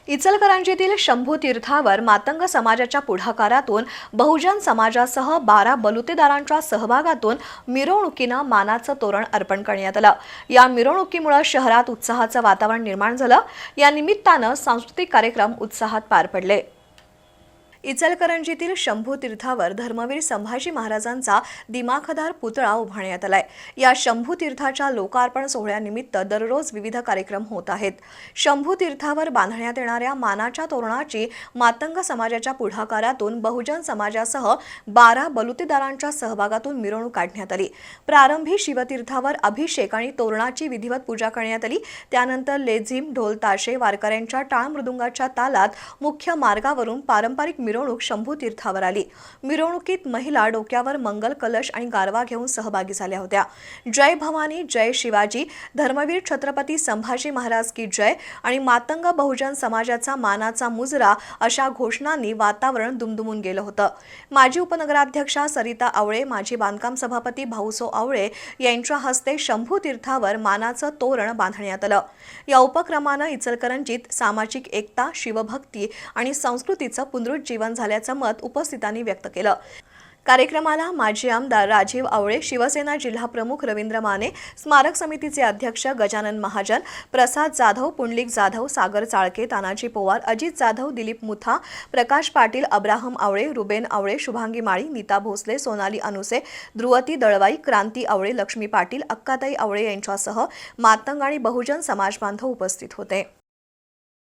इचलकरंजीतील शंभू तीर्थावर मातंग समाजाच्या पुढाकारातून बहुजन समाजासह 12 बलुतेदारांच्या सहभागातून मिरवणुकीनं मानाचं तोरण अर्पण करण्यात आलं। या मिरवणुकीमुळे शहरात उत्साहाचं वातावरण निर्माण झालं। या निमित्तानं सांस्कृतिक कार्यक्रम उत्साहात पार पडले। इचलकरंजीतील शंभू तीर्थावर धर्मवीर संभाजी महाराजांचा दिमाखदार पुतळा उभारण्यात आलाय। या शंभू तीर्थाच्या लोकार्पण सोहळ्यानिमित्त दररोज विविध कार्यक्रम होत आहेत। शंभू तीर्थावर बांधण्यात येणाऱ्या मानाच्या तोरणाची मातंग समाजाच्या पुढाकारातून बहुजन समाजासह 12 बलुतेदारांच्या सहभागातून मिरवणूक काढण्यात आली। प्रारंभी शिवतीर्थावर अभिषेक आणि तोरणाची विधिवत पूजा करण्यात आली। त्यानंतर लेझिम, ढोल ताशे, वारकऱ्यांच्या टाळ मृदुंगाच्या तालात मुख्य मार्गावरून पारंपरिक मिरवणूक शंभू तीर्थावर आली। मिरवणुकीत महिला डोक्यावर मंगल कलश आणि गारवा घेऊन सहभागी झाल्या होत्या। जय भवानी, जय शिवाजी, धर्मवीर छत्रपती संभाजी महाराज की जय आणि मातंग बहुजन समाजाचा मानाचा मुजरा अशा घोषणांनी वातावरण दुमदुमून गेलं होतं। माजी उपनगराध्यक्षा सरिता आवळे, माजी बांधकाम सभापती भाऊसो आवळे यांच्या हस्ते शंभू तीर्थावर मानाचं तोरण बांधण्यात आलं। या उपक्रमानं इचलकरंजीत सामाजिक एकता, शिवभक्ती आणि संस्कृतीचं पुनरुज्जीवन झाल्याचं मत उपस्थितांनी व्यक्त केलं। कार्यक्रमाला माजी आमदार राजीव आवळे, शिवसेना जिल्हा प्रमुख रवींद्र माने, स्मारक समितीचे अध्यक्ष गजानन महाजन, प्रसाद जाधव, पुंडलिक जाधव, सागर चाळके, तानाजी पोवार, अजित जाधव, दिलीप मुथा, प्रकाश पाटील, अब्राहम आवळे, रुबेन आवळे, शुभांगी माळी, नीता भोसले, सोनाली अनुसे, ध्रुवती दळवाई, क्रांती आवळे, लक्ष्मी पाटील, अक्काताई आवळे यांच्यासह मातंग आणि बहुजन समाज बांधव उपस्थित होते।